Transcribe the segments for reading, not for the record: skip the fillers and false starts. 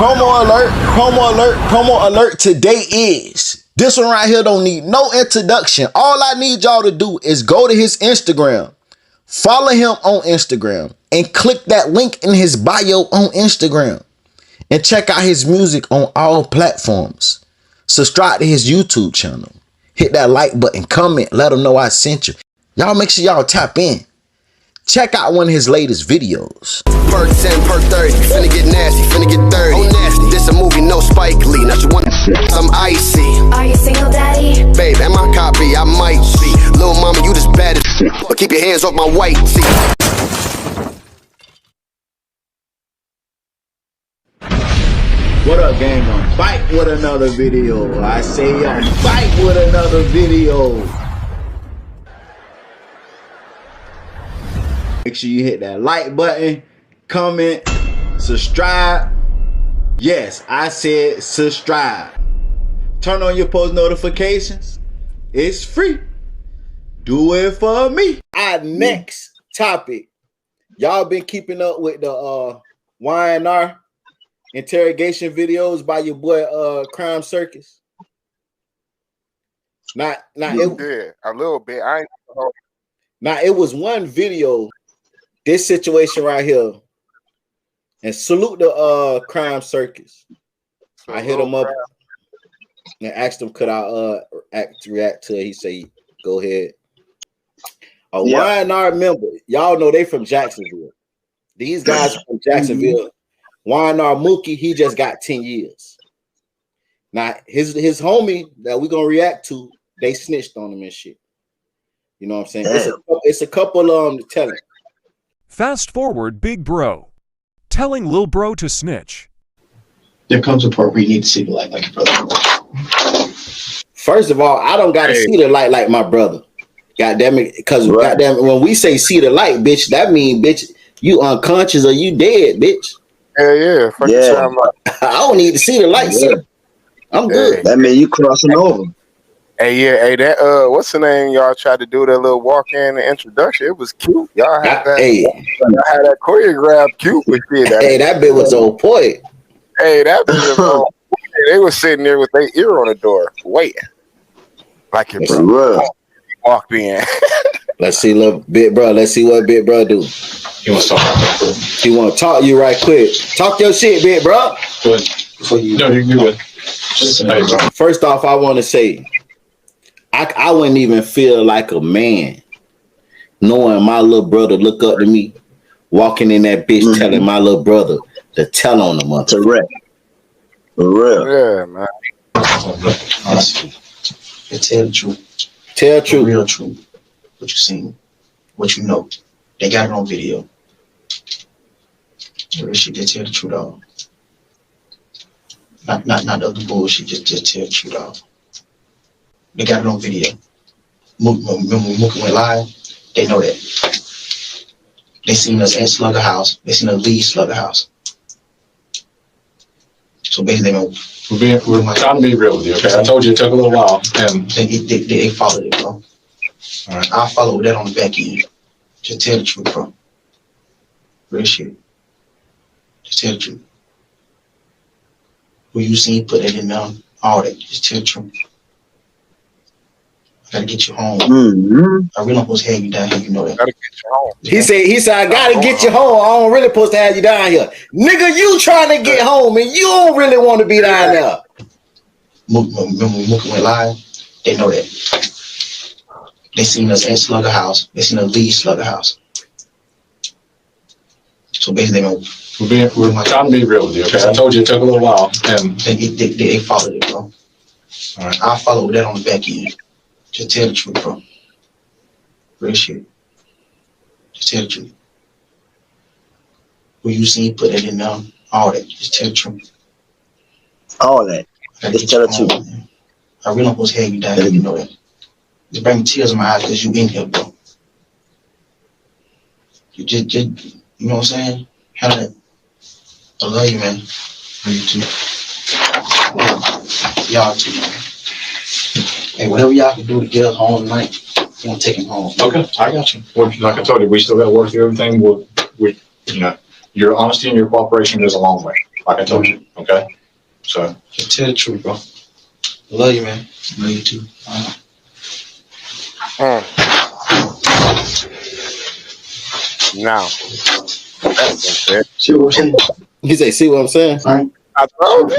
Promo alert, promo alert, promo alert. Today is this one right here. Don't need no introduction. All I need y'all to do is go to his Instagram, follow him on Instagram, and click that link in his bio on Instagram, and check out his music on all platforms. Subscribe to his YouTube channel. Hit that like button, comment, let him know I sent you. Y'all make sure y'all tap in. Check out one of his latest videos. Perk 10, perk 30, finna get nasty, finna get 30. Oh, nasty. This a movie, no Spike Lee. Now she want some icy. Are you single, daddy? Babe, am I copy? I might be. Little mama, you just bad as but keep your hands off my white tee. What up, gang? I'm back with another video. I say I'm back with another video. Make sure you hit that like button, comment, subscribe. Yes, I said subscribe. Turn on your post notifications. It's free. Do it for me. Our next topic. Y'all been keeping up with the YNR interrogation videos by your boy Crime Circus? Not a little bit. Now it was one video. This situation right here, and salute the Crime Circus. I hit him up and asked him could I react to it. He said, "Go ahead." A YNR member, y'all know they from Jacksonville. These guys from Jacksonville. YNR Mookey, he just got 10 years. Now his homie that we gonna react to, they snitched on him and shit. You know what I'm saying? It's a couple telling. Fast forward, big bro telling lil bro to snitch. There comes a part where you need to see the light like your brother. First of all, I don't gotta see the light like my brother. Goddamn it, because goddamn it, when we say see the light, bitch, that mean bitch, you unconscious or you dead, bitch. Yeah. I don't need to see the light, sir. I'm good. That mean you crossing over. Hey, that what's the name? Y'all tried to do that little walk-in introduction. It was cute. Y'all had that. Y'all had that choreographed cute with shit. Hey, that bit was on point. Hey, that bit was on point. They was sitting there with their ear on the door, waiting. Like your brother walked in. Let's see, little big bro. Let's see what big bro do. He wants to talk. He want to talk to you right quick. Talk your shit, big bro. Before you, no, you're good. Hey, bro. First off, I want to say, I wouldn't even feel like a man knowing my little brother look up to me, walking in that bitch telling my little brother to tell on him. To wreck. For real. Yeah, man. Honestly, tell the truth. Tell the truth. Real truth. What you seen. What you know. They got it on video. Real shit, just tell the truth, dog. Not the other bullshit, just tell the truth, dog. They got it on video. Remember when Mookey went live? They know that. They seen us at Slugger House. They seen us leave Slugger House. So basically, we're trying to be real with you. Okay, I told you it took a little while, and they followed it, bro. All right, I followed that on the back end. Just tell the truth, bro. Real shit. Just tell the truth. Who you seen put that in there? All that. Just tell the truth. I gotta get you home. I really don't supposed to have you down here. You know that. Gotta get you home. He said, I gotta get you home. I don't really supposed to have you down here. Nigga, you trying to get home and you don't really want to be down there. Remember when Mookey went live? They know that. They seen us at Slugger House. They seen us leave Slugger House. So basically, we're trying to be real with you. Okay, I told you it took a little while, and they followed it, bro. All right, I followed that on the back end. Just tell the truth, bro. Real shit. Just tell the truth. Who you seen put that in there? All that. Just tell the truth. All that. Just tell the truth. I really don't supposed to have you down here. You know that. It's bringing tears in my eyes because you in here, bro. You just, you know what I'm saying? How that? I love you, man. Love you too. Y'all too, man. Hey, whatever y'all can do to get us home tonight, I'm gonna take him home. Okay, I got you. Well, like I told you, we still got to work through everything. You know, your honesty and your cooperation goes a long way. like I told you. Okay, so just tell the truth, bro. I love you, man. I love you too. Now, that's it. See what I'm saying? He say, "See what I'm saying?" All right. I told you.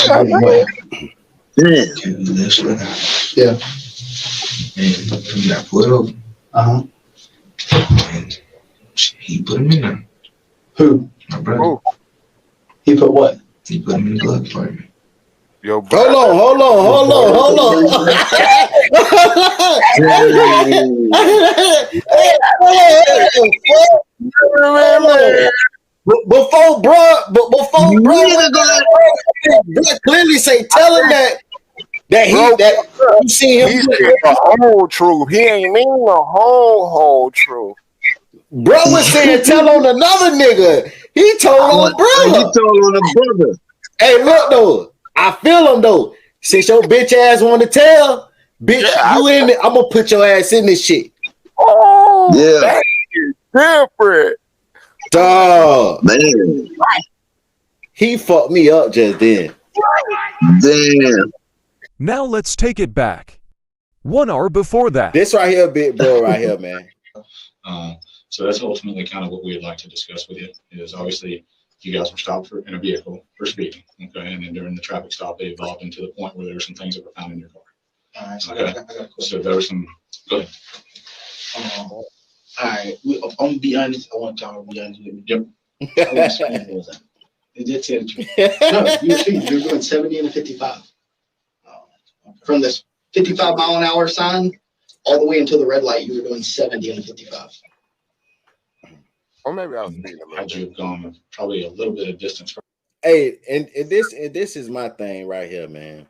Yeah. And he got pulled over. And he put him in there. Who? My brother. Ooh. He put what? He put him in the glove compartment. Yo, brother. Hold on. Before clearly say, tell him that you see him. He said the whole truth. He ain't mean the whole truth. Bro was saying tell on another nigga. He told on brother. He told on the brother. Hey, look though, I feel him though. Since your bitch ass want to tell, bitch, you in it. I'm gonna put your ass in this shit. Oh, yeah, that's different. Dog, man. He fucked me up just then. Damn. Now let's take it back. 1 hour before that. This right here, big bro, right here, man. So that's ultimately kind of what we'd like to discuss with you. Is obviously you guys were stopped in a vehicle for speeding, okay, and then during the traffic stop, it evolved into the point where there were some things that were found in your car. All right. So okay. So there was some. Go ahead. All right. I'm gonna be honest. I want y'all to be honest with me. Yep. I was speeding, was I? It did tell the truth. No, you were speeding. You were doing 70 and a 55. From this 55 mile an hour sign all the way until the red light, you were doing 70 and a 55. Or maybe I was speeding a little bit. Had you gone probably a little bit of distance. Hey, and this is my thing right here, man.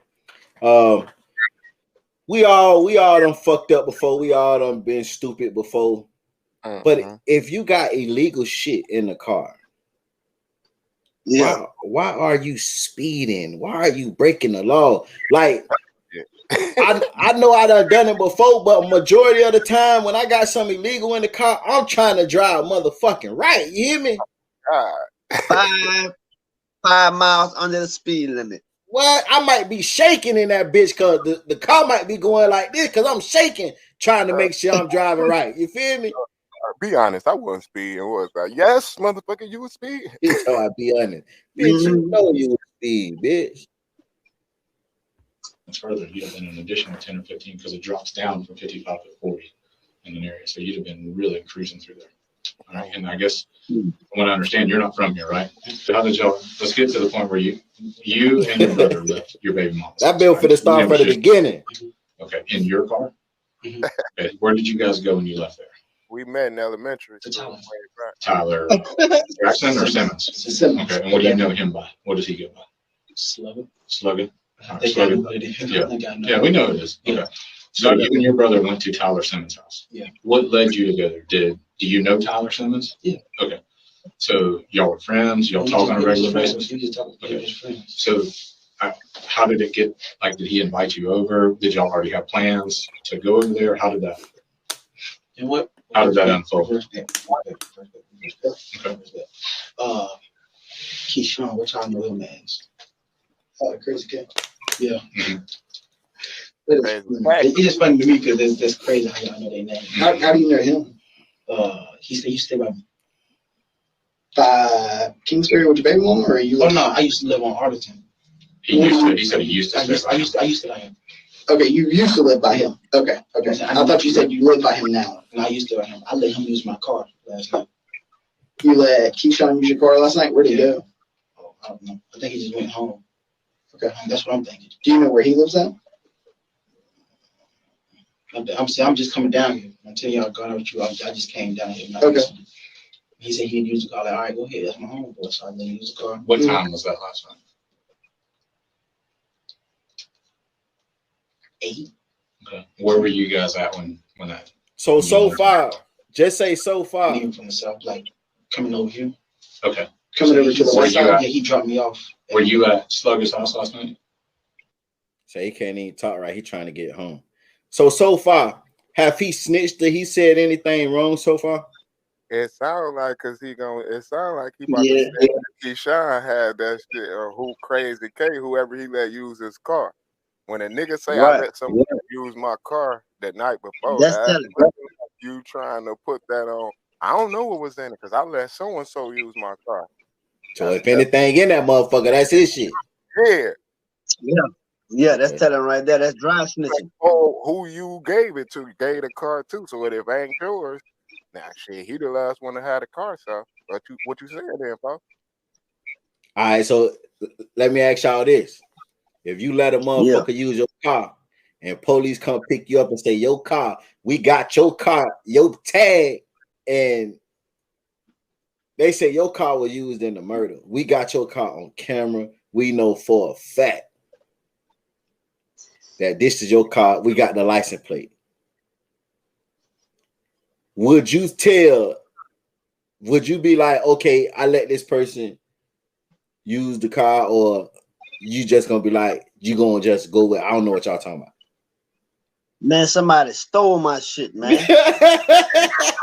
We all done fucked up before. We all done been stupid before. But if you got illegal shit in the car, why are you speeding? Why are you breaking the law? Like, I know I done it before, but majority of the time when I got something illegal in the car, I'm trying to drive motherfucking right. You hear me? 5 miles under the speed limit. Well, I might be shaking in that bitch because the car might be going like this because I'm shaking trying to make sure I'm driving right. You feel me? Be honest, I wasn't speeding. Was I? Yes, motherfucker, you was speeding. So I be honest. Bitch, you know you was speed, bitch. Further, you'd have been an additional 10 or 15 because it drops down from 55 to 40 in an area. So you'd have been really cruising through there. All right. And I guess from what I understand, you're not from here, right? So how did y'all, let's get to the point where you and your brother left your baby mom. That bill for the start from the beginning. Okay. In your car? Okay. Where did you guys go when you left there? We met in elementary. Tyler Jackson or Simmons? Okay. And what do you know him by? What does he go by? Slugging. Yeah, we know it is. Okay. So you and your brother went to Tyler Simmons' house. Yeah. What led you together? Do you know Tyler Simmons? Yeah. Okay. So y'all were friends. Y'all talk on a regular basis. Okay. So how did it get? Like, did he invite you over? Did y'all already have plans to go over there? How did that? And what? How did that unfold? Okay. Keyshawn, what y'all know him as? Krazy kid. Yeah. It's just funny to me because that's crazy how y'all know their name. How do you know him? He said you stay by Kingsbury with your baby mama, or you? Oh no, I used to live on Arlington. He said he used to. I used to by him. Okay, you used to live by him. Okay. I thought you said you live by him now, and I used to by him. I let him use my car last night. You let Keyshawn use your car last night? Where'd he go? Oh, I don't know. I think he just went home. Okay, that's what I'm thinking. Do you know where he lives at? I'm just coming down here. I'm telling you, I got out with you. I just came down here. Okay. He said he'd use the car. Like, all right, go ahead. That's my homeboy. So I let him use the car. What time was that last night? 8. Okay. Where were you guys at when that? So far, just say so far. Leaving from the south, like coming over here. Okay. Coming over to the west side. Yeah, he dropped me off. Were you at Slugger's house last night? So he can't even talk right. He's trying to get home. So far, have he snitched? Did he said anything wrong so far? It sounds like because he gonna. It sounds like he about to Yeah. say that Keyshawn had that shit, or who Crazy K, whoever he let use his car. When a nigga say I Right. let someone use my car the night before, That's that telling. you trying to put that on. I don't know what was in it because I let so and so use my car. So if anything in that motherfucker, that's his shit. Yeah. Yeah. Yeah, that's telling right there. That's dry snitching. Oh, who you gave it to? Gave the car to. So if it ain't yours, now shit, he the last one that had the car. So what you saying then, folks? All right, so let me ask y'all this: if you let a motherfucker use your car, and police come pick you up and say your car, we got your car, your tag, and they say your car was used in the murder. We got your car on camera. We know for a fact that this is your car. We got the license plate. Would you be like, okay, I let this person use the car, or you just gonna be like, you gonna just go with, I don't know what y'all talking about. Man, somebody stole my shit, man.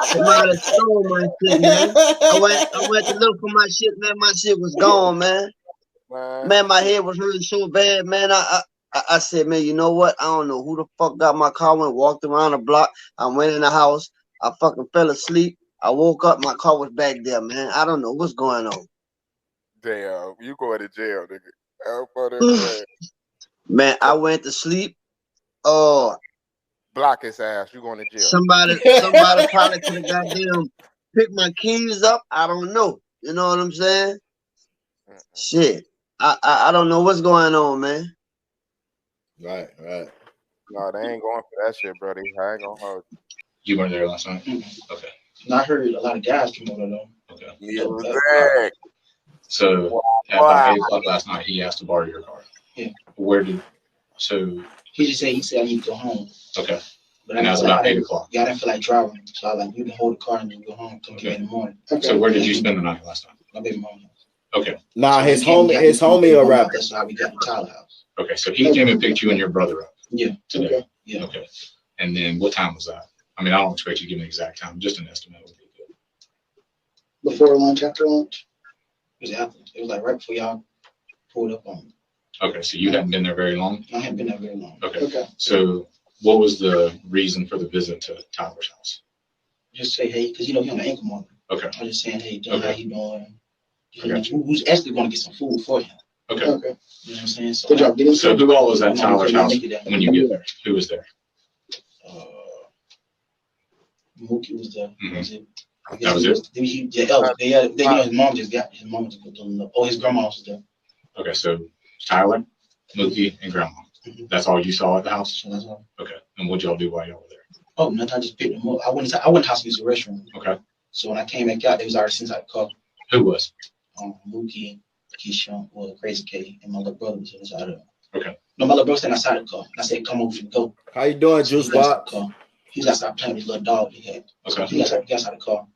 Somebody stole my shit, man. I went to look for my shit, man. My shit was gone, man. Man, my head was hurting so bad, man. I said, man, you know what? I don't know who the fuck got my car. Walked around the block. I went in the house. I fucking fell asleep. I woke up. My car was back there, man. I don't know what's going on. Damn, you going to jail, nigga. Man, I went to sleep. Oh, block his ass. You going to jail? Somebody probably could have goddamn picked my keys up. I don't know. You know what I'm saying? Shit. I don't know what's going on, man. Right. No, they ain't going for that shit, brother. I ain't gonna hold you. You weren't there last night? Mm-hmm. Okay. And I heard a lot of guys came over though. Okay. Yeah. So at about 8 o'clock last night, he asked to borrow your car. Yeah. So he said I need to go home. Okay. But and that was about 8 o'clock. Yeah, I didn't feel like driving. So I was like, you can hold the car and then go home, come get me in the morning. Okay. So where did you spend the night last night? My baby mama. Okay. Nah, so his homie a rapper. That's how we got the Tyler house. Okay, so he came and picked you and your brother up. Yeah. Today. Okay. Yeah. Okay. And then what time was that? I mean, I don't expect you to give me an exact time, just an estimate would be good. Before lunch, after lunch? It was after. It was like right before y'all pulled up on me. Okay, so you hadn't been there very long? I hadn't been there very long. Okay. So what was the reason for the visit to Tyler's house? Just say hey, because he on the ankle monitor. Okay. I'm just saying, hey, John, how you doing? Who's actually going to get some food for him? Okay. You know what I'm saying? So who all was at Tyler's house when you get there? Who was there? Mookey was there. Mm-hmm. That was it? His mom just put them up. Oh, his grandma was there. Okay, so Tyler, Mookey, and grandma. Mm-hmm. That's all you saw at the house? That's all. Okay. And what'd y'all do while y'all were there? Oh, nothing. I just picked them up. I went house to use the restroom. Okay. So when I came back out, they was already inside the car. Who was? Mookey, Keyshawn, Krazy K, and my little brother was inside of it. Okay. No, my little brother stayed outside the car. I said, come over and go. How you doing, Juice Box? He's outside playing with his little dog he had. Okay. He outside the car.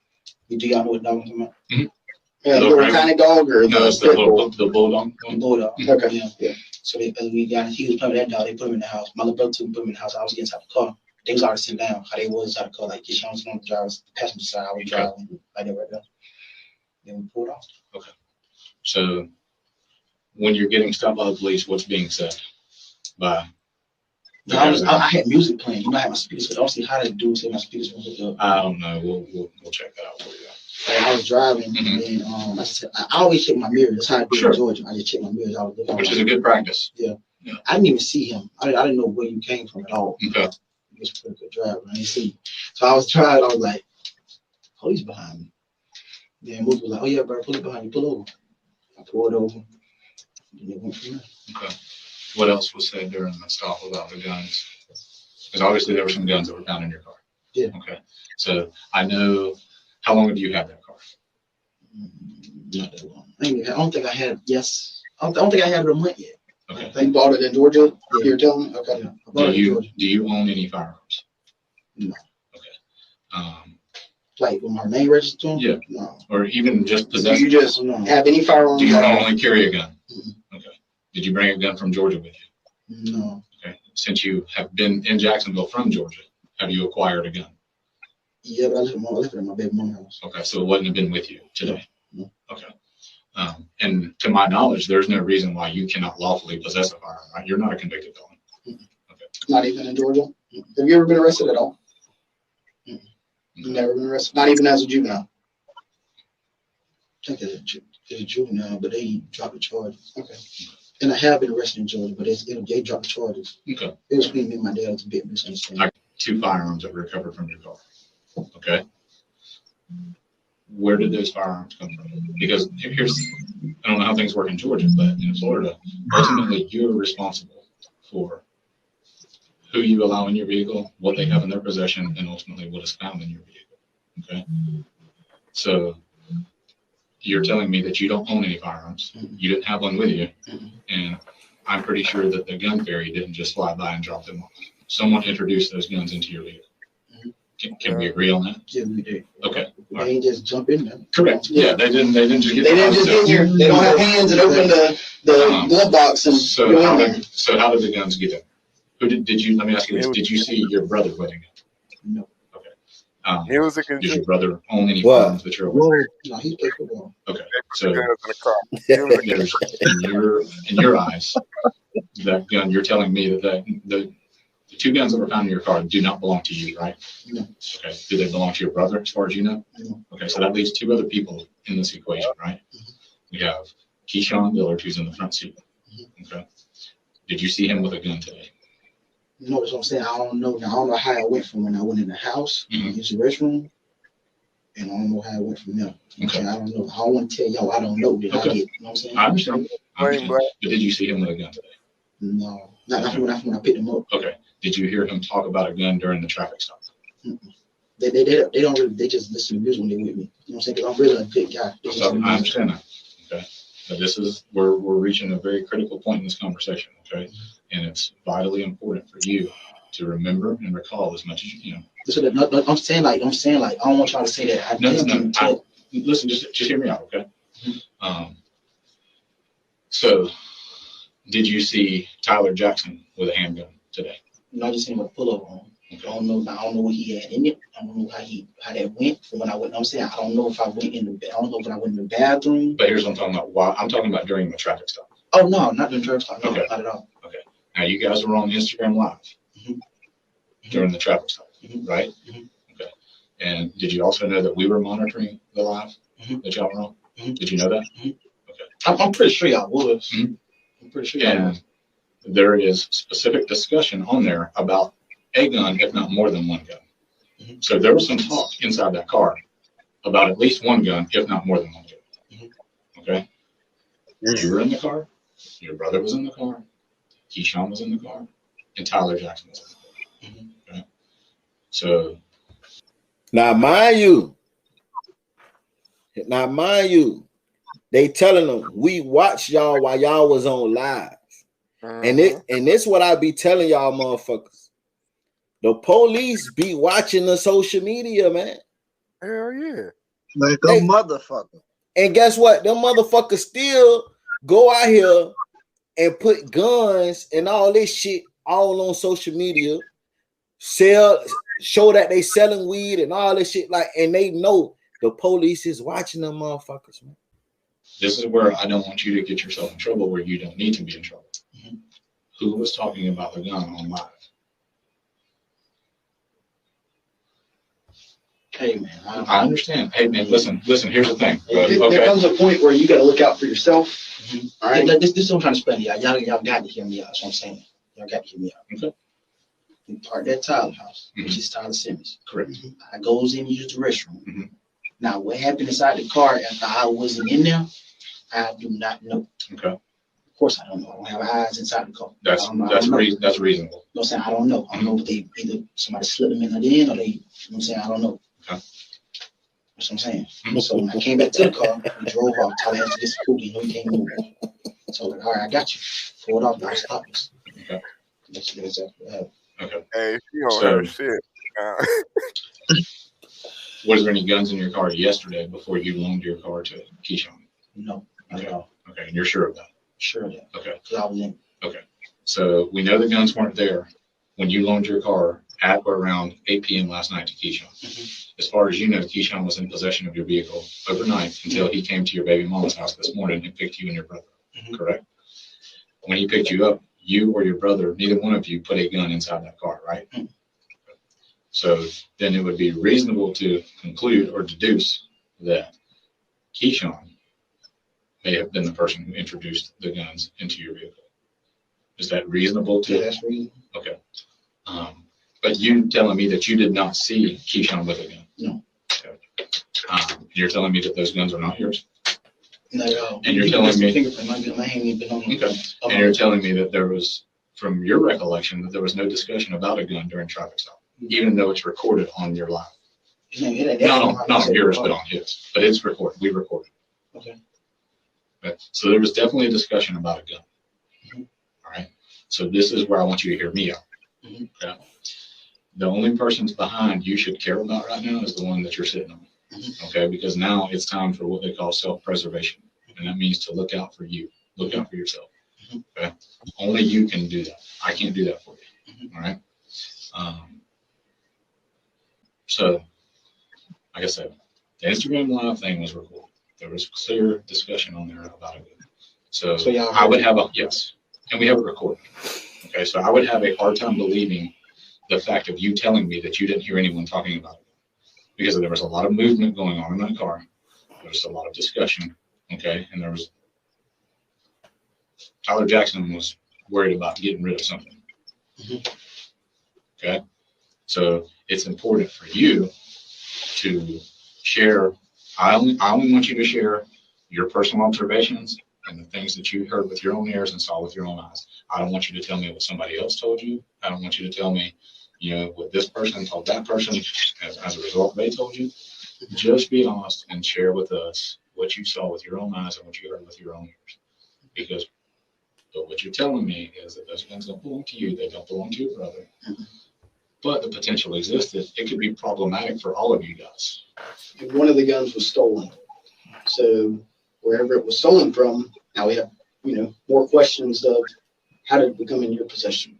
Do y'all know what dog I'm talking about? Mm-hmm. Yeah, the little tiny dog or the bulldog? The bulldog. Okay. Yeah. So he was playing with that dog. They put him in the house. My little brother too put him in the house. I was inside the car. They was already sitting down. How they was inside the car, like Keyshawn was on the driver's passenger side. I was driving like that right there. Then we pulled off. Okay. So when you're getting stopped by the police, what's being said? I had music playing. I had my speakers. I don't see how to do say my speakers were hooked up. I don't know. We'll check that out for you. I was driving, and I always check my mirrors. That's how I do in Georgia. I just check my mirrors. Which is a good practice. Yeah. I didn't even see him. I didn't know where you came from at all. Okay. He was a pretty good driver. I didn't see him. So I was driving. I was like, oh, he's behind me. Then Mookey was like, oh yeah, bro, pull it behind you. Pull over. I pulled over. And it went from there. Okay. What else was said during the stop about the guns? Because obviously there were some guns that were found in your car. Yeah. Okay. So I know. How long have you had that car? Not that long. I don't think I had. Yes. I don't think I had it a month yet. Okay. You bought it in Georgia? Yeah. You're telling me? Okay. Yeah. Do you own any firearms? No. Okay. Like with my name registered? Yeah. No. Or even just possess. Do you just have any firearms? Do you normally carry a gun? Mm-hmm. Okay. Did you bring a gun from Georgia with you? No. Okay. Since you have been in Jacksonville from Georgia, have you acquired a gun? Yeah, but I left it in my baby mom's house. Okay, so it wouldn't have been with you today. No. Okay. And to my knowledge, there's no reason why you cannot lawfully possess a firearm, right? You're not a convicted felon. Okay. Not even in Georgia. Have you ever been arrested at all? You've never been arrested, not even as a juvenile. I think it's a juvenile, but they dropped the charges. Okay. And I have been arrested in Georgia, but they dropped the charges. Okay. It was between me and my dad. It's a bit misunderstanding. 2 firearms that were recovered from your car. Okay. Where did those firearms come from? Because I don't know how things work in Georgia, but in Florida, ultimately you're responsible for who you allow in your vehicle, what they have in their possession, and ultimately what is found in your vehicle. Okay. So you're telling me that you don't own any firearms. You didn't have one with you. And I'm pretty sure that the gun fairy didn't just fly by and drop them off. Someone introduced those guns into your vehicle. Can we agree on that? Yeah, we did. Okay. They ain't just jump in there. Correct. Yeah, they didn't just get. They didn't just get here. They don't have hands and open the glove box and so how did the guns get in? Who did you? Let me ask you this: did you see your brother with a gun? No. Okay. He was a Did your brother own any firearms that you're aware of? No, he played football. Okay. So in the car. in your eyes, that gun. You're telling me that the 2 guns that were found in your car do not belong to you, right? No. Okay. Do they belong to your brother, as far as you know? No. Okay. So that leaves 2 other people in this equation, right? We have Keyshawn Dillard, who's in the front seat. Okay. Did you see him with a gun today? No, that's what I'm saying. I don't know how I went from when I went in the house, used the restroom, and I don't know how I went from there. Okay. I don't know. I don't want to tell y'all I don't know. Did I get, you know what I'm saying? I understand. But did you see him with a gun today? No. Not when I picked him up. Okay. Did you hear him talk about a gun during the traffic stop? They don't really, they just listen to music when they're with me. You know what I'm saying? Because I'm really a good guy. So I understand that. Okay. But this is we're reaching a very critical point in this conversation, okay? And it's vitally important for you to remember and recall as much as you know. So I'm saying like I don't want y'all to say that. Listen, just hear me out, okay? So did you see Tyler Jackson with a handgun today? No, I just seen him with a pullover on. Okay. I don't know what he had in it. I don't know how that went from when I went. I'm saying I don't know if I went in the. I don't know if I went in the bathroom. But here's what I'm talking about. Why I'm talking about during the traffic stop. Oh no, not during traffic stop. No, okay. Not at all. Okay. Now you guys were on Instagram Live during the traffic stop, right? Okay. And did you also know that we were monitoring the live that y'all were on? Did you know that? Okay. I'm pretty sure y'all was. I'm pretty sure y'all was. There is specific discussion on there about a gun, if not more than one gun. So there was some talk inside that car about at least one gun, if not more than one gun. Okay. You were in the car. Your brother was in the car. Keyshawn was in the car. And Tyler Jackson was in the car. Okay. So. Now, mind you, they telling them we watched y'all while y'all was on live. And this what I be telling y'all motherfuckers. The police be watching the social media, man. Hell yeah. Like a motherfucker. And guess what? Them motherfuckers still go out here and put guns and all this shit all on social media, show that they selling weed and all this shit, like, and they know the police is watching them motherfuckers, man. This is where I don't want you to get yourself in trouble where you don't need to be in trouble. Who was talking about the gun on live? Hey man, I understand. Hey man, listen. Here's the thing. There comes a point where you got to look out for yourself. All right. This is what I'm trying to explain to y'all. Y'all got to hear me out. That's what I'm saying. Y'all got to hear me out. Okay. We parked at Tyler house, which is Tyler Simmons. Correct. I goes in and use the restroom. Now, what happened inside the car after I wasn't in there, I do not know. Okay. Of course, I don't know. I don't have eyes inside the car. That's reasonable. You know what I'm saying? I don't know. I don't know if they either somebody slipped them in or they, you know what I'm saying? I don't know. Okay. That's what I'm saying. So when I came back to the car, we drove off. Tyler had to get some food. You know, he can't move. So like, all right, I got you. Pull it off. Now stop this. Okay. That's exactly what happened. Okay. Hey, she don't have shit. Was there any guns in your car yesterday before you loaned your car to Keyshawn? No, not Okay. at all. Okay, and you're sure of that? Sure of that. Okay. Because I was in. Okay. So we know the guns weren't there when you loaned your car at or around 8 p.m. last night to Keyshawn. As far as you know, Keyshawn was in possession of your vehicle overnight until he came to your baby mama's house this morning and picked you and your brother, correct? When he picked you up, you or your brother, neither one of you put a gun inside that car, right? So then it would be reasonable to conclude or deduce that Keyshawn may have been the person who introduced the guns into your vehicle. Is that reasonable to? Yeah, that's reasonable. Okay. But you telling me that you did not see Keyshawn with a gun? No. Okay. You're telling me that those guns are not yours? No. And you're telling me. Fingerprint might be my hand ain't been on them. Okay. And you're telling me that there was, from your recollection, that there was no discussion about a gun during traffic stop, even though it's recorded on your live. Not on yours, but on his. But it's recorded. We recorded. Okay. So there was definitely a discussion about a gun. All right. So this is where I want you to hear me out. Okay. The only persons behind you should care about right now is the one that you're sitting on. Okay. Because now it's time for what they call self-preservation. And that means to look out for you, look out for yourself. Okay. Only you can do that. I can't do that for you. All right. So, like I said, the Instagram live thing was recorded. There was clear discussion on there about it. So I would have yes, and we have it recorded. Okay, so I would have a hard time believing the fact of you telling me that you didn't hear anyone talking about it, because there was a lot of movement going on in that car. There was a lot of discussion. Okay, and there was Tyler Jackson was worried about getting rid of something. Okay, so it's important for you to share. I only want you to share your personal observations and the things that you heard with your own ears and saw with your own eyes. I don't want you to tell me what somebody else told you. I don't want you to tell me, what this person told that person as a result they told you. Just be honest and share with us what you saw with your own eyes and what you heard with your own ears. Because what you're telling me is that those guns don't belong to you. They don't belong to your brother. But the potential exists that it could be problematic for all of you guys. One of the guns was stolen. So wherever it was stolen from, now we have, more questions of how did it become in your possession?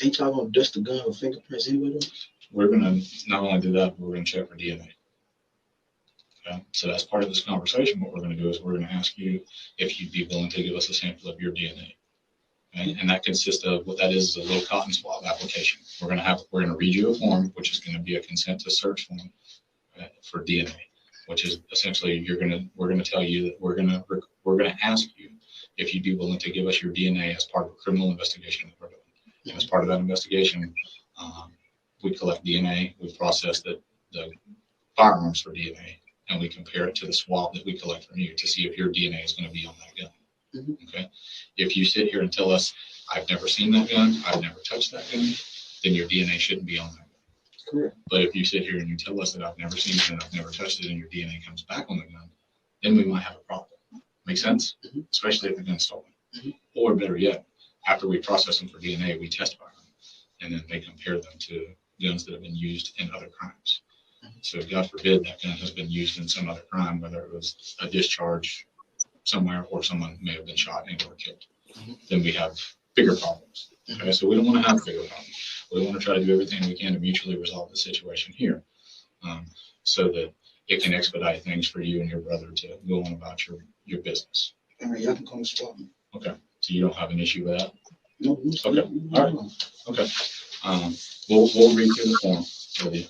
Ain't y'all gonna dust the gun with fingerprints anyway? We're gonna not only do that, but we're gonna check for DNA. Okay. So as part of this conversation, what we're gonna do is we're gonna ask you if you'd be willing to give us a sample of your DNA. Okay? And that consists of what that is a little cotton swab application. We're gonna read you a form, which is gonna be a consent to search form for DNA, which is essentially we're gonna tell you that we're gonna ask you if you'd be willing to give us your DNA as part of a criminal investigation that we're doing. And as part of that investigation, we collect DNA, we process the firearms for DNA, and we compare it to the swab that we collect from you to see if your DNA is going to be on that gun. Okay. If you sit here and tell us, I've never seen that gun, I've never touched that gun, then your DNA shouldn't be on that gun. Correct. But if you sit here and you tell us that I've never seen it and I've never touched it and your DNA comes back on the gun, then we might have a problem. Make sense? Especially if the gun's stolen. Or better yet, after we process them for DNA, we test fire them, and then they compare them to guns that have been used in other crimes. So God forbid that gun has been used in some other crime, whether it was a discharge somewhere or someone may have been shot and or killed. Then we have bigger problems. Okay, so we don't want to have bigger problems. We want to try to do everything we can to mutually resolve the situation here, so that it can expedite things for you and your brother to go on about your business. All right, y'all can come swap me. Okay, so you don't have an issue with that? No. Okay, all right. Okay. We'll read through the form with you.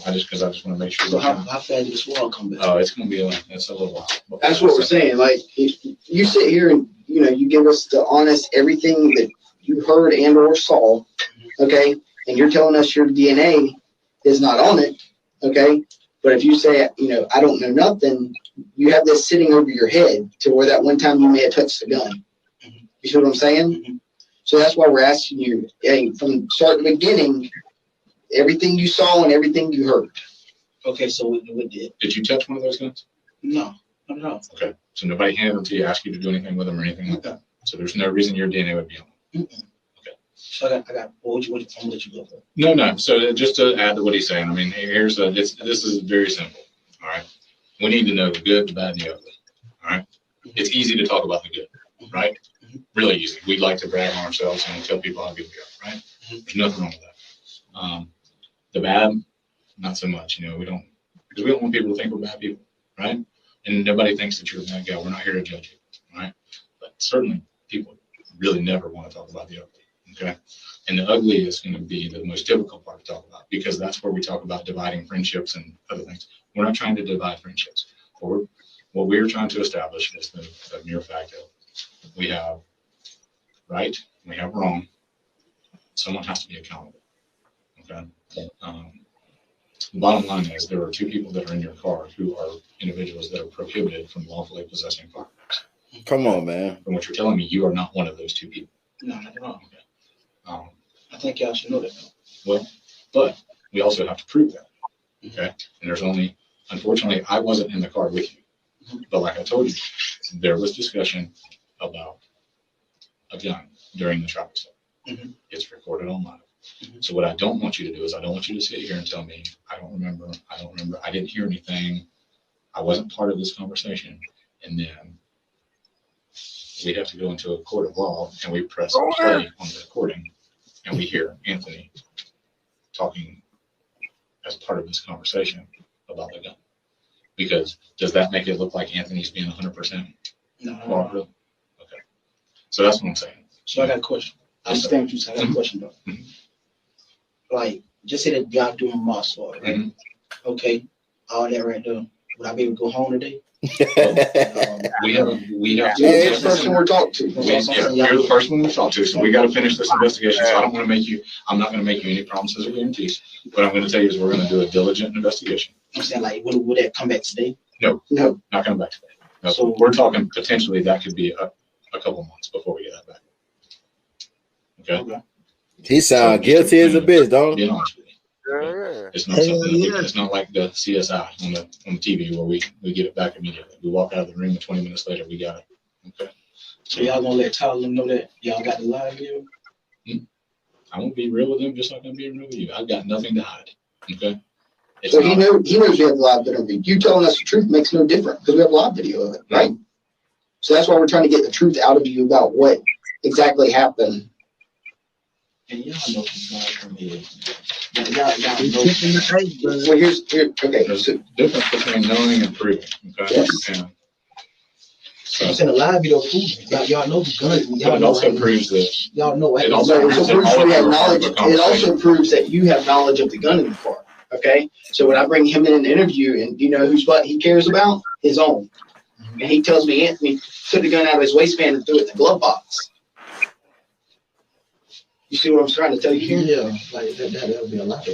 I just want to make sure. So how fast did the swab come back? Oh, it's going to be it's a little while. That's what we're saying. Like, if you sit here and you give us the honest everything that you heard and or saw, okay, and you're telling us your DNA is not on it, okay. But if you say, I don't know nothing, you have this sitting over your head to where that one time you may have touched the gun. You see what I'm saying? So that's why we're asking you, hey, from start to beginning, everything you saw and everything you heard. Okay, so we did. Did you touch one of those guns? No, not at all. Okay, so nobody handed them to you, asked you to do anything with them or anything like that. So there's no reason your DNA would be on them. Okay. So I got. What I'm gonna let you go for? No. So just to add to what he's saying, I mean, this is very simple. All right, we need to know the good, the bad, and the ugly. All right, it's easy to talk about the good, right? Really easy. We like to brag on ourselves and tell people how good we are, There's nothing wrong with that. The bad, not so much. We don't, because we don't want people to think we're bad people, right? And nobody thinks that you're a bad guy. We're not here to judge you, right? But certainly people really never want to talk about the ugly, okay? And the ugly is going to be the most difficult part to talk about, because that's where we talk about dividing friendships and other things. We're not trying to divide friendships. What we're trying to establish is the mere fact that we have right, we have wrong. Someone has to be accountable, okay? The bottom line is there are two people that are in your car who are individuals that are prohibited from lawfully possessing firearms. Come on, man. From what you're telling me, you are not one of those two people. No, not at all. Okay. I think y'all should know that, though. Well, but we also have to prove that, okay? And there's only, unfortunately, I wasn't in the car with you. But like I told you, there was discussion about a gun during the traffic stop. It's recorded online. So what I don't want you to do is I don't want you to sit here and tell me, I don't remember, I didn't hear anything, I wasn't part of this conversation. And then we have to go into a court of law and we press play on the recording and we hear Anthony talking as part of this conversation about the gun. Because does that make it look like Anthony's being 100%? No. Okay. So that's what I'm saying. So I got a question. I understand what you said. I got a question, though. Like, just say that y'all doing muscle, right? Okay, all that right there. Would I be able to go home today? we have You're the person we're talking to. You're the first one we talk to, so we got to finish this investigation. So I don't want to make you, I'm not going to make you any promises or guarantees. What I'm going to tell you is we're going to do a diligent investigation. I'm saying, like, would that come back today? No, not coming back today. No, so we're talking potentially that could be a couple months before we get that back. Okay. He sounds guilty as a bitch, don't he? Be honest with you. It's not something. It's not like the CSI on the TV where we get it back immediately. We walk out of the room and 20 minutes later we got it. Okay. So y'all gonna let Tyler know that y'all got the live video? I won't be real with him just like I'm being real with you. I've got nothing to hide. Okay. So he knows we have live video. You telling us the truth makes no difference because we have live video of it, right? So that's why we're trying to get the truth out of you about what exactly happened. And y'all know who's going from here. Y'all know. Well, here's okay. There's a difference between knowing and proving. Okay. Yes. And I'm saying a live video proves y'all know the gun. It also proves that y'all know. It also proves that we have knowledge. It also proves that you have knowledge of the gun in the car. Okay. So when I bring him in an interview, and you know whose butt he cares about? His own. And he tells me Anthony took the gun out of his waistband and threw it in the glove box. You see what I'm trying to tell you here? Yeah, like that'll be a lot.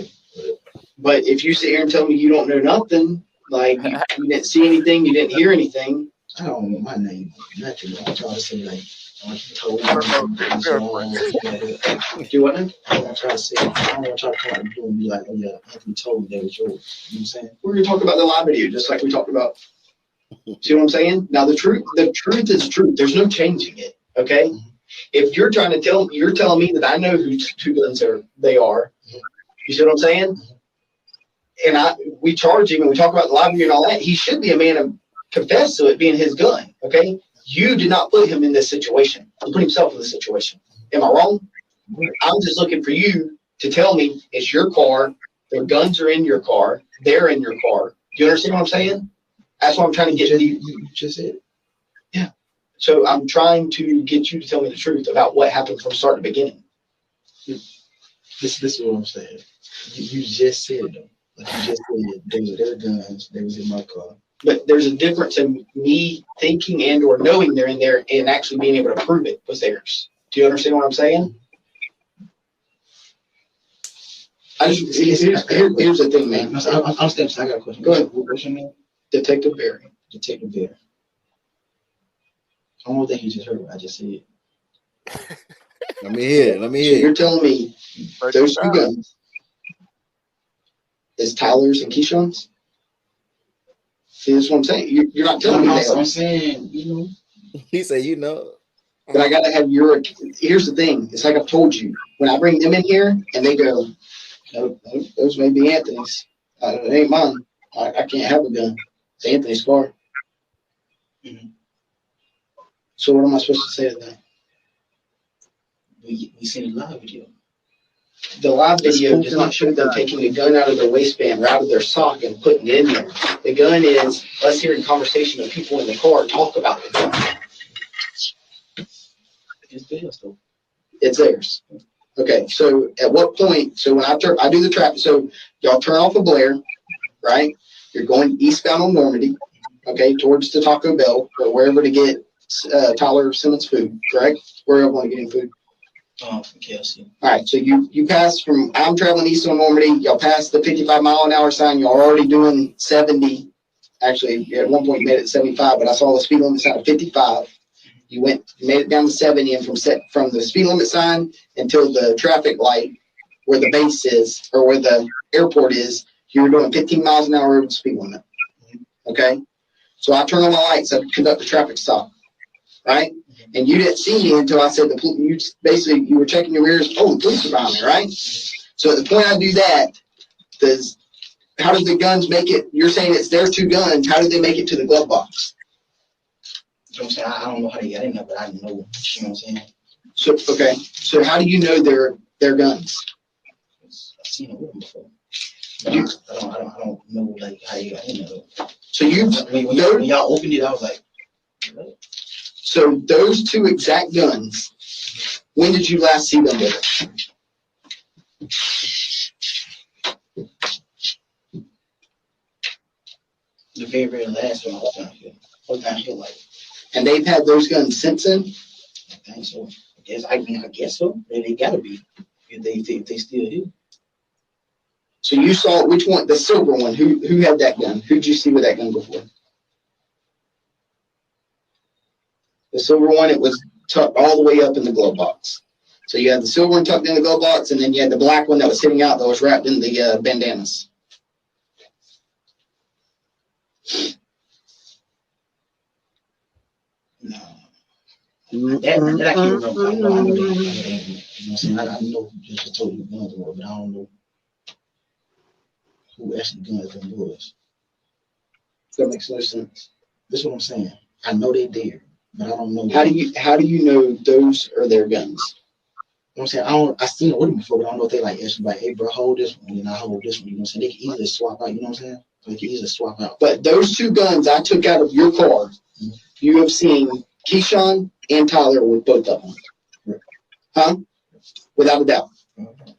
But if you sit here and tell me you don't know nothing, like you didn't see anything, you didn't hear anything. I don't want my name. Nothing. I'm trying to say like I told you. Do what now? I'm trying to say I don't want y'all to come out and do and be like, oh yeah, Anthony told me that was yours. You know what I'm saying? We're gonna talk about the live video just like we talked about. See what I'm saying? Now the truth is truth. There's no changing it. Okay. If you're trying to you're telling me that I know whose two guns they are. You see what I'm saying? And we charge him and we talk about the live video and all that. He should be a man and confess to it being his gun. Okay. You did not put him in this situation. He put himself in this situation. Am I wrong? I'm just looking for you to tell me it's your car. Their guns are in your car. They're in your car. Do you understand what I'm saying? That's what I'm trying to get you. You just said. Yeah. So I'm trying to get you to tell me the truth about what happened from start to beginning. This is what I'm saying. You just said them. Like you just said those are their guns. They was in my car. But there's a difference in me thinking and or knowing they're in there and actually being able to prove it was theirs. Do you understand what I'm saying? Here's the thing, man. I'm steps. I got a question. Go ahead. What's your name? Detective Barry. Detective Barry. I don't think he just heard what I just said. Let me hear. So you're telling me those two guns is Tyler's and Keyshawn's? See, that's what I'm saying. You're not telling me that. I'm saying, you know. He said, you know. But I got to have here's the thing. It's like I've told you. When I bring them in here and they go, no, those may be Anthony's. It ain't mine. I can't have a gun. It's Anthony's car. Mm-hmm. So what am I supposed to say to that? We seen a live video. The live video does not show them taking a gun out of their waistband or out of their sock and putting it in there. The gun is us hearing conversation of people in the car talk about the gun. It's theirs, though. It's theirs. Okay, so at what point? So when I do the traffic. So y'all turn off of Blair, right? You're going eastbound on Normandy, okay, towards the Taco Bell or wherever to get Tyler Simmons food, correct? Where y'all going to getting food? From KFC. All right, so you pass from, I'm traveling east on Normandy, y'all pass the 55-mile-an-hour sign, y'all already doing 70. Actually, at one point you made it 75, but I saw the speed limit sign of 55. You made it down to 70, and from the speed limit sign until the traffic light where the base is, or where the airport is, you were doing 15 miles an hour over the speed limit. Okay? So I turn on my lights, I conduct the traffic stop, right? And you didn't see me until I said you were checking your mirrors. Oh, the police are behind me, right? So at the point I do that, how did the guns make it? You're saying it's their two guns. How did they make it to the glove box? You know what I'm saying? I don't know how they got in there, but I know. You know what I'm saying? So okay. So how do you know they're guns? I've seen it with them before. I don't know like how you got in there. So when y'all opened it, I was like, what? So those two exact guns, when did you last see them with it? The very, very last one I was down here like. And they've had those guns since then? I think so. I guess so. They gotta be. If they still here. So you saw which one, the silver one, who had that gun? Who'd you see with that gun before? The silver one, it was tucked all the way up in the glove box. So you had the silver one tucked in the glove box, and then you had the black one that was sitting out that was wrapped in the bandanas. No. That I can't remember. I know that. You know what I'm saying? I know just told you guns were, but I don't know who actually guns them was. That makes no sense. That's what I'm saying. I know they there. But I don't know. How do you know those are their guns? You know what I'm saying? I seen it with them before, but I don't know if they like actually like, hey bro, hold this one, and I hold this one. You know what I'm saying? They can easily swap out, you know what I'm saying? They can easily swap out. But those two guns I took out of your car, you have seen Keyshawn and Tyler with both of them. Right. Huh? Without a doubt. Okay.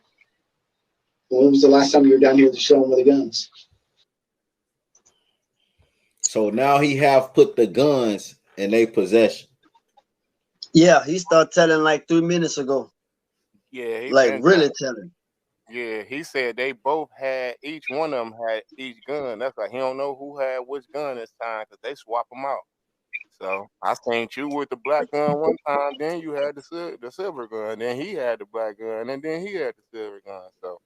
When was the last time you were down here to show them with the guns? So now he have put the guns in their possession. Yeah, he started telling like 3 minutes ago. Yeah, he like really telling. Yeah, he said they both had, each one of them had each gun. That's like he don't know who had which gun this time because they swap them out. So I seen you with the black gun one time, then you had the silver gun, then he had the black gun, and then he had the silver gun. So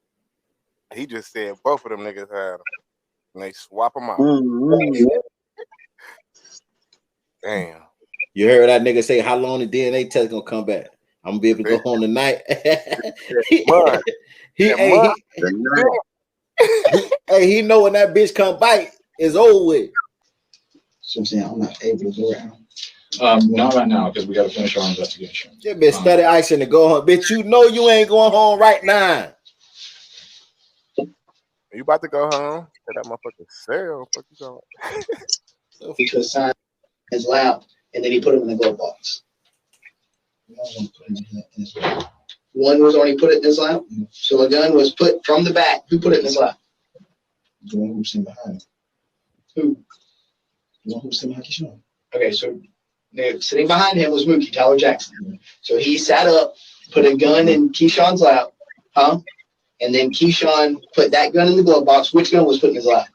he just said both of them niggas had them, and they swap them out. Mm-hmm. Damn. You heard that nigga say how long the DNA test gonna come back? I'm gonna be able to go home tonight. He know when that bitch come back, it's over with. So I'm saying I'm not able to go around. Not right now because we got to finish our investigation. You been study icing to go home, bitch. You know you ain't going home right now. You about to go home? That motherfucking cell. Fuck you going? He took a sign in his lap, and then he put him in the glove box. One was already put it in his lap. So a gun was put from the back. Who put it in his lap? The one who was sitting behind him. Who? The one who was sitting behind Keyshawn. Okay, so sitting behind him was Mookey, Tyler Jackson. So he sat up, put a gun in Keyshawn's lap, huh? And then Keyshawn put that gun in the glove box. Which gun was put in his lap?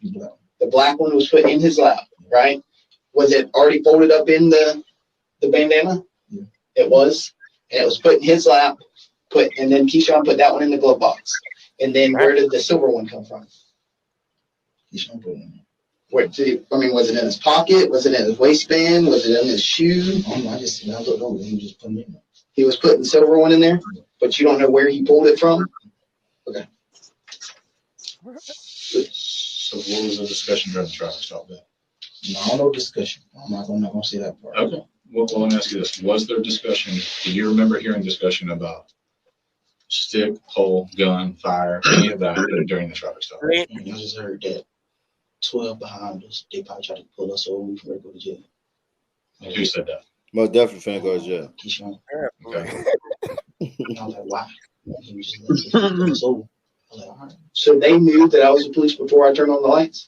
The black one was put in his lap, right? Was it already folded up in the bandana? Yeah. It was. And it was put in his lap, and then Keyshawn put that one in the glove box. And then where did the silver one come from? Keyshawn put it in. Was it in his pocket? Was it in his waistband? Was it in his shoe? I don't know. He was just putting it in there. He was putting the silver one in there, but you don't know where he pulled it from? Okay. So what was the discussion during the traffic stop then? No, no discussion. I'm not going to say that part. Okay. Well, let me ask you this. Was there discussion? Do you remember hearing discussion about stick, pole, gun, fire, any of that during the traffic stop. I just heard that 12 behind us. They probably tried to pull us over. We finna go to jail. Who said that? Most definitely finna go to jail. Keyshawn. Okay. And I was like, why? He was just like, pull us over. I was like, all right. So they knew that I was the police before I turned on the lights.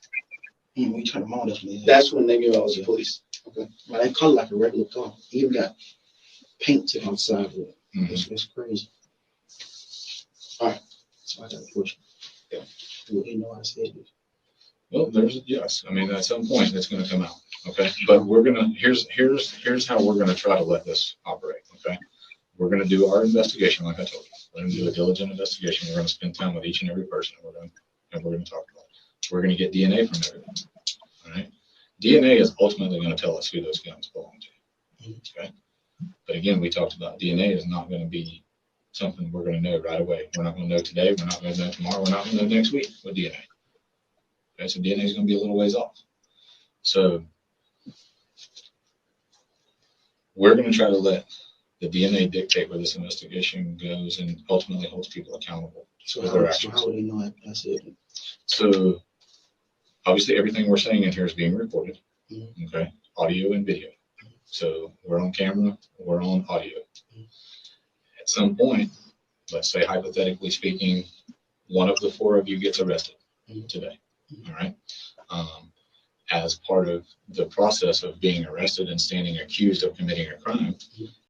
We turned them on. That's when they knew I was the police. Okay. Well, they call it like a regular car. He even got paint to the outside of it. It's crazy. All right. So I got a question. Yeah. You know I said this. Well, yes. I mean, at some point it's going to come out. Okay. But we're gonna here's how we're gonna try to let this operate. Okay. We're gonna do our investigation, like I told you. We're gonna do a diligent investigation. We're gonna spend time with each and every person. We're gonna talk about it. We're gonna get DNA from everyone. All right. DNA is ultimately going to tell us who those guns belong to. Okay. But again, we talked about DNA is not going to be something we're going to know right away. We're not going to know today. We're not going to know tomorrow. We're not going to know next week with DNA. Okay. So DNA is going to be a little ways off. So we're going to try to let the DNA dictate where this investigation goes and ultimately holds people accountable for their actions. How would they know that's it? So obviously everything we're saying in here is being recorded. Okay. Audio and video. So we're on camera, we're on audio. At some point, let's say hypothetically speaking, one of the four of you gets arrested today. All right. As part of the process of being arrested and standing accused of committing a crime,